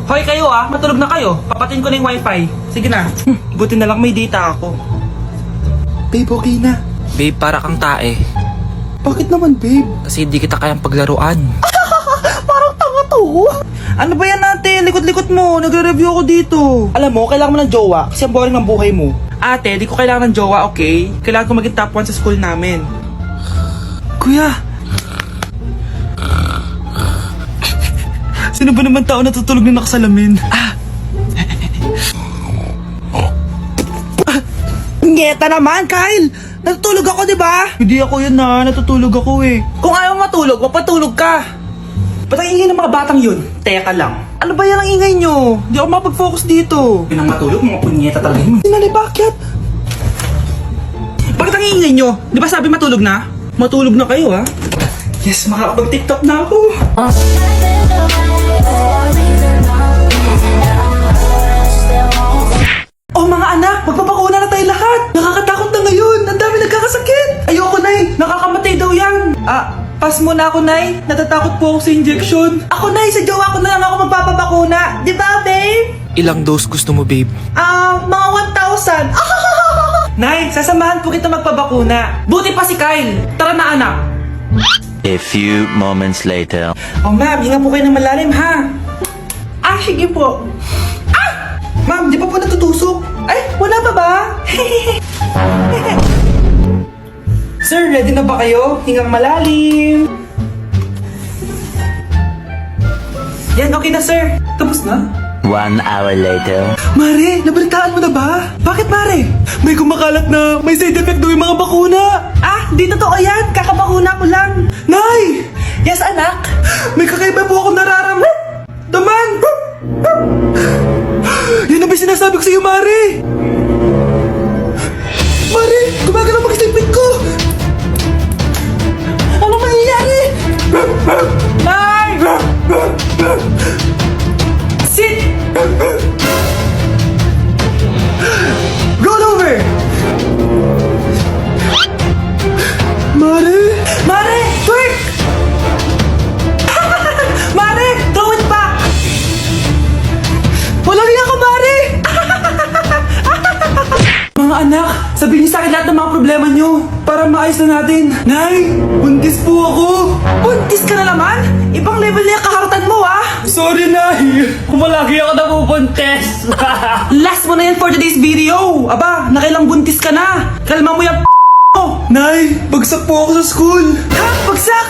Hoy kayo matulog na kayo. Papatin ko na yung wifi. Sige na. Buti na lang may data ako. Babe, okay na. Babe, para kang tae. Bakit naman, babe? Kasi di kita kayang paglaruan. Parang tanga to. Ano ba yan ate? Likot-likot mo. Nagre-review ako dito. Alam mo, kailangan mo ng jowa kasi ang boring ng buhay mo. Ate, di ko kailangan ng jowa, okay? Kailangan ko maging top 1 sa school namin. Kuya! Sino ba naman tao natutulog na nakasalamin? Ngeta naman, Kyle! Natutulog ako, di ba? Hindi ako yun natutulog ako eh. Kung ayaw matulog, mapatulog ka! Ba't ang ingay ng mga batang yun? Teka lang. Ano ba yan ang ingay nyo? Hindi ako mapag-focus dito. Yun ang matulog, mga punyeta talaga yun. Sinali, bakit? Bakit ang ingay nyo? Di ba sabi matulog na? Matulog na kayo Yes, makakapag-tiktok na ako. Oh mga anak, magpapakuna na tayo lahat. Nakakatakot na ngayon. Ang dami nagkakasakit. Ayoko, Nay. Nakakamatay daw yan. Pass muna ako, Nay. Natatakot po ako sa injection. Ako, Nay. Sa jowa ko na lang ako magpapabakuna. Di ba, babe? Ilang dose gusto mo, babe? Mga 1,000. Nay, sasamahan po kita magpabakuna. Buti pa si Kyle. Tara na, anak. A few moments later. Oh, ma'am. Hinga po kayo ng malalim, ha? Sige po. Ma'am, di pa po natutusok? Ay, wala pa ba? Sir, ready na ba kayo? Hingang malalim. Yan, okay na sir. Tapos na? 1 hour later. Mare, nabalitaan mo na ba? Bakit Mare? May kumakalat na may side effect daw yung mga bakuna. Di totoo yan. Kakabakuna ko lang. Nay! Yes, anak? May kakaiba po akong nararamdaman. Yan ang ba sinasabi ko sa'yo, Mare? Mare, gumagalaw mag-isipin ko. Ano mangyayari? Nay! Sit! Roll over! Mare! Mare! Twerk! Mare! Throw it back! Walang iya ka, Mare! Mga anak, sabihin niyo sa akin lahat ng mga problema niyo para maayos na natin. Nay, buntis po ako. Buntis ka na naman? Ibang level na yung kaharatan mo, Sorry, Nay. Kumalagi ako nabubuntis. Last mo na yan for today's video. Aba, nakailang buntis ka na. Kalma mo yung mo. Nay, bagsak po ako sa school. Ha? Bagsak?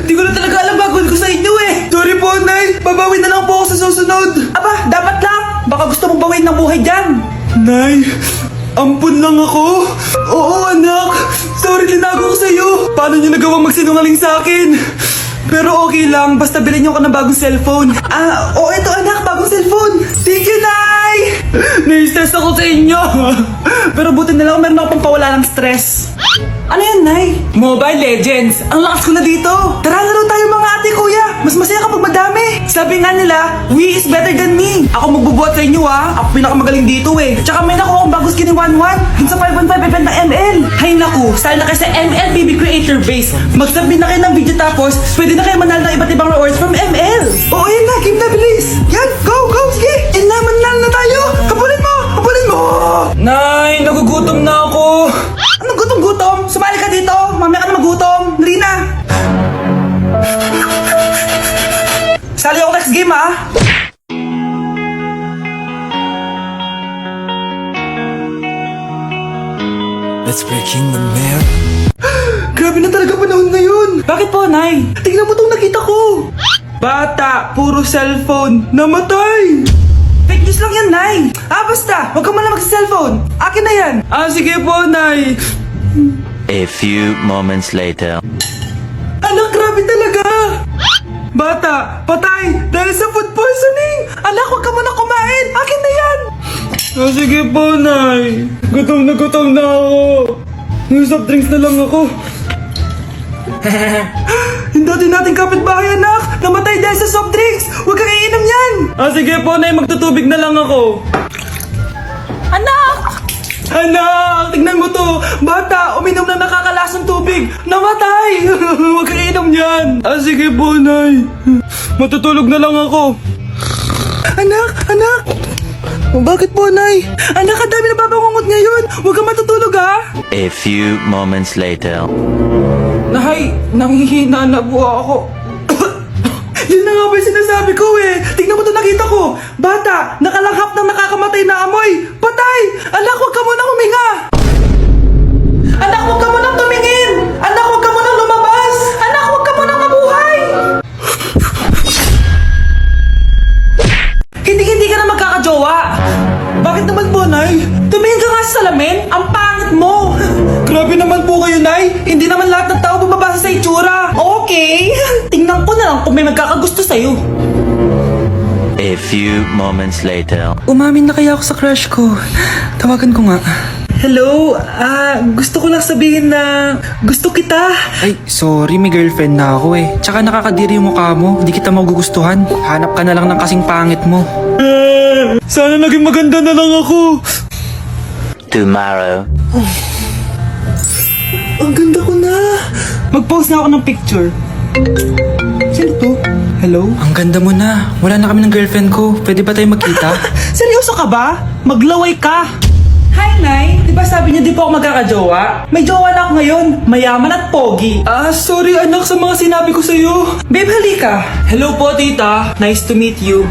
Di ko na talaga alam gagawin ko sa inyo Sorry po, Nay. Babawi na lang po ako sa susunod. Aba, dapat lang. Baka gusto mong bawiin ng buhay dyan. Nay, ampun lang ako. Oo, anak. Sorry, tinago ko sa'yo. Paano niyo nagawang magsinungaling sa akin? Pero okay lang, basta bilhin niyo ako ng bagong cellphone. Oo, ito anak, bagong cellphone. Thank you, Nay! Nai-stress ako sa inyo. Pero buti na lang meron ako pang pawala ng stress. Ano yan, Nay? Mobile Legends. Ang lakas ko na dito. Tara, laro tayo mga ate, kuya. Mas masaya kapag madami. Sabi nga nila, we is better than me. Ako magbubuhat sa inyo, Ako pinakamagaling dito, Tsaka may nakuha akong bagong skin ni 1-1 dun sa 515 event ng ML. Hay naku, sana kayo sa ML BB Creator Base. Mag-submit na kayo ng video tapos pwede na kayo manalo ng iba't ibang rewards from ML. Oo, yan na. Game na, bilis. Yan, go, go, sige. Yan na, manalo na tayo. Habulin mo, habulin mo. Nay, nagugutom na ako. Anong gutom-gutom? Sumali ka dito. Mamaya ka na magutom. Dali na. Sali ako next game, Let's breaking the mirror. Grabe na talaga panahon ngayon. Bakit po, Nay? Tingnan mo itong nakita ko. Bata, puro cellphone. Namatay. Fake news lang yan, Nay. Basta. Huwag ka muna mag-cellphone. Akin na yan. Sige po, Nay. A few moments later. Anak, grabe talaga. Bata, patay dahil sa food poisoning. Anak, huwag ka muna kumain. Akin na yan. Sige po, Nay. Gutom na ako. Soft drinks na lang ako. Yung dati nating kapitbahay, anak. Namatay dahil sa soft drinks. Huwag kang iinom yan. Sige po, Nay. Magtutubig na lang ako. Anak! Anak! Tignan mo to! Bata! Uminom na nakakalasang tubig! Namatay! Huwag kang inom yan! Sige po, Nay. Matutulog na lang ako. Anak! Bakit po, Nay? Anak, ang dami na babangungot ngayon. Huwag kang matutulog, ha? A few moments later. Nay, nanghihina na po ako. Yun na nga ba yung sinasabi ko eh. Tingnan mo ito nakita ko. Bata, nakalanghap ng nakakamatay na amoy. Patay! Anak, huwag ka munang huminga. Anak, huwag ka munang tumingin. Anak, huwag ka munang lumabas. Anak, huwag ka munang mabuhay. Hindi ka na magkakajowa. Bakit naman po, Nay? Tumingin ka nga sa salamin. Ang pangit mo. Grabe naman po kayo, Nay. Hindi naman lahat ng tao bumabasa sa itsura. Okay. Tingnan ko na lang kung may magkakagusto sa'yo. A few moments later. Umamin na kaya ako sa crush ko. Tawagan ko nga. Hello, gusto ko lang sabihin na gusto kita. Ay, sorry, may girlfriend na ako eh. Tsaka nakakadiri yung mukha mo, di kita magugustuhan. Hanap ka na lang ng kasing pangit mo. Sana naging maganda na lang ako. Tomorrow. Ang ganda ko na. Mag-post na ako ng picture. Sino to? Hello? Ang ganda mo na. Wala na kami ng girlfriend ko. Pwede ba tayo magkita? Seryoso ka ba? Maglaway ka. Hi, Nay. Di ba sabi niyo di po ako magkakajowa? May jowa na ako ngayon. Mayaman at pogi. Sorry anak sa mga sinabi ko sa'yo. Babe, halika. Hello po, tita. Nice to meet you.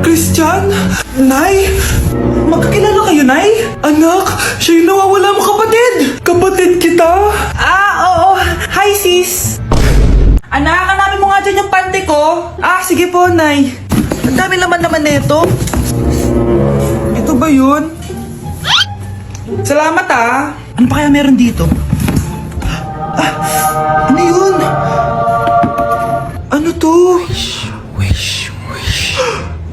Christian? Nay? Magkakilala kayo, Nay? Anak, siya yung nawawala mo kapatid. Kapatid kita? Oo. Hi, sis. Anak, hanapin mo nga dyan yung pante ko. Sige po, Nay. Ang dami naman nito. Ito ba yun? Salamat Ano pa kaya meron dito? Ano yun? Ano to? Wish.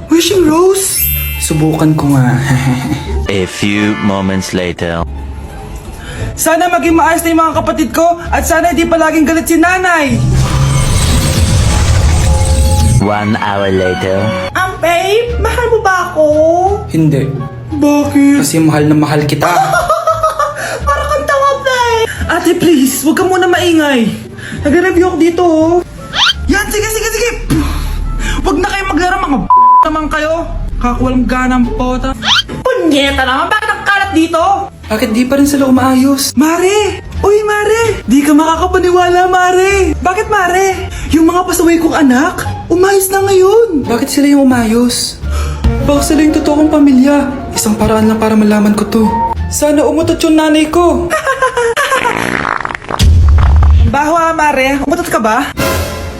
Wishing rose? Subukan ko nga. A few moments later. Sana maging maayos na yung mga kapatid ko at sana hindi palaging galit si nanay. 1 hour later. Babe, mahal mo ba ako? Hindi. Bakit? Kasi mahal na mahal kita. Parang kang tawag na eh. Ate, please, huwag ka muna maingay. Nag-review ako dito, Yan, sige. Huwag na kayo maglaro, mga naman kayo. Kakuwalang ganang pota. Punyeta naman, bakit ang kalat dito? Bakit di pa rin sila umaayos? Mare! Uy, Mare! Di ka makakapaniwala, Mare! Bakit, Mare? Yung mga pasaway kong anak, umayos na ngayon. Bakit sila yung umayos? Baka sila yung totoo kong pamilya. Isang paraan lang para malaman ko to. Sana umutot yung nanay ko. Baho Mare. Umutot ka ba?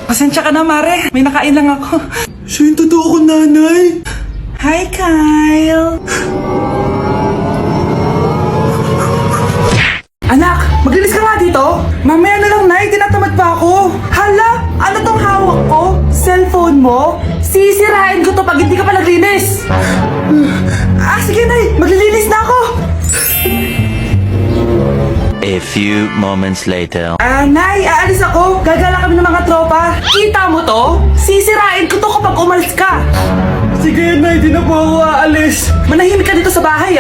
Pasensya ka na, Mare. May nakain lang ako. Siya yung totoo kong nanay. Hi, Kyle. Anak, maglinis ka nga dito. Mamaya na lang, Nay. Tinatamad pa ako. Hala, ano tong hawak ko? Cellphone mo? Sisirain ko to pag hindi ka pa naglinis. Sige, Nay. Maglilinis na ako. A few moments later. Nay, aalis ako. Gagala kami ng mga tropa. Kita mo to? Sisirain ko to kapag umalis ka. Sige, Nay. Di na po ako aalis. Manahimik ka dito sa bahay,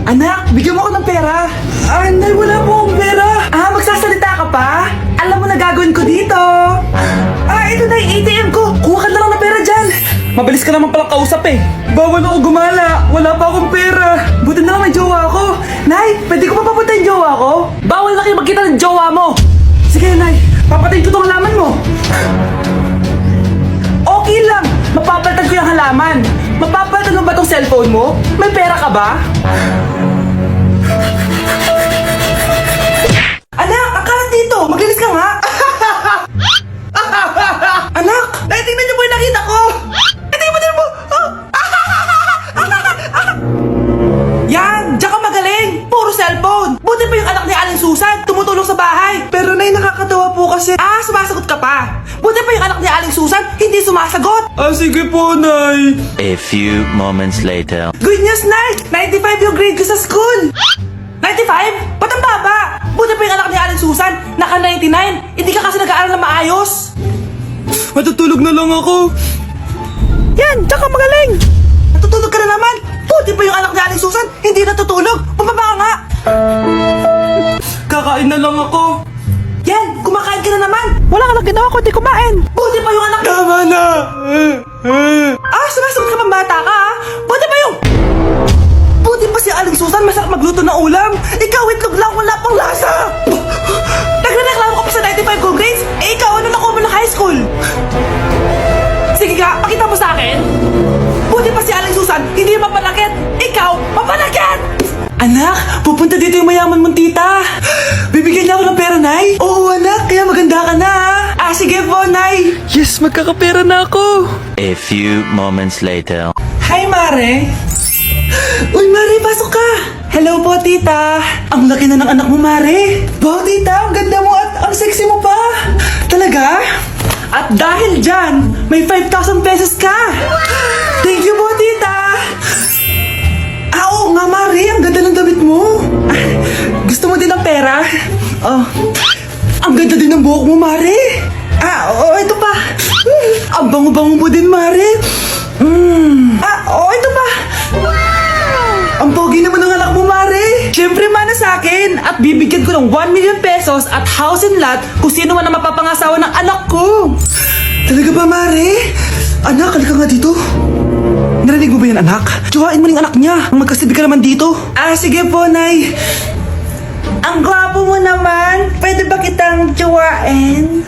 Anak, bigyan mo ako ng pera. Nay, wala po akong pera. Magsasalita ka pa? Alam mo na gagawin ko dito. Ito na yung ATM ko. Kuha ka na lang ng pera dyan. Mabilis ka naman palang kausap eh. Bawal ako gumala. Wala pa akong pera. Buti na lang may jowa ako. Nay, pwede ko pa papunta yung jowa ko? Bawal na kayo magkita ng jowa mo. Sige, Nay. Papatayin ko tong halaman mo. Okay lang. Mapapalitan ko yung halaman. Mapapalitan mo ba tong cellphone mo? May pera ka ba? Anak, akalat dito. Maglinis ka nga. Anak, tingnan niyo po yung nakita ko. Tingnan mo. Yan, diyan ka magaling. Puro cellphone. Buti pa yung anak ni Aling Susan. Tumutulong sa bahay. Pero Nay, nakakatawa po kasi. Sumasagot ka pa. Buti pa yung anak ni Aling Susan. Hindi sumasagot. Sige po, Nay. A few moments later. Good news, Nay! 95 yung grade ko sa school! 95? Ba't ang baba? Buti pa yung anak ni Aling Susan, naka 99. Hindi ka kasi nag-aaral na maayos. Matutulog na lang ako. Yan, tsaka magaling. Natutulog ka na naman. Buti pa yung anak ni Aling Susan, hindi natutulog. Bumaba ka nga. Kakain na lang ako. Yan, kumakain ka na naman. Wala ka lang ginawa kundi kumain. Buti pa yung anak. Tama na. hindi mapanakit! Ikaw, mapanakit! Anak, pupunta dito yung mayaman mong tita. Bibigyan niya ako ng pera, Nay? Oo, anak, kaya maganda ka na. Sige po, Nay. Yes, magkakapera na ako. A few moments later. Hi, Mare. Uy, Mare, pasok ka. Hello po, tita. Ang laki na ng anak mo, Mare. Wow, tita, ang ganda mo at ang sexy mo pa. Talaga? At dahil dyan, may 5,000 pesos ka. Thank you po, tita. Oo nga, Mare, ang ganda ng damit mo. Gusto mo din ng pera? Oh, ang ganda din ng buhok mo, Mare. Oo, ito pa. Ang bango-bango mo din, Mare. Oo, ito pa. Ang pogi naman ng anak mo, Mare. Siyempre, mana sa akin. At bibigyan ko ng 1 million pesos at house and lot kung sino man ang mapapangasawa ng anak ko. Talaga ba, Mare? Anak, halika nga dito. Narinig mo ba yan, anak? Tsuhain mo ng anak niya. Magkasibig ka naman dito. Sige po, Nay. Ang gwapo mo naman. Pwede ba kitang tsuhain?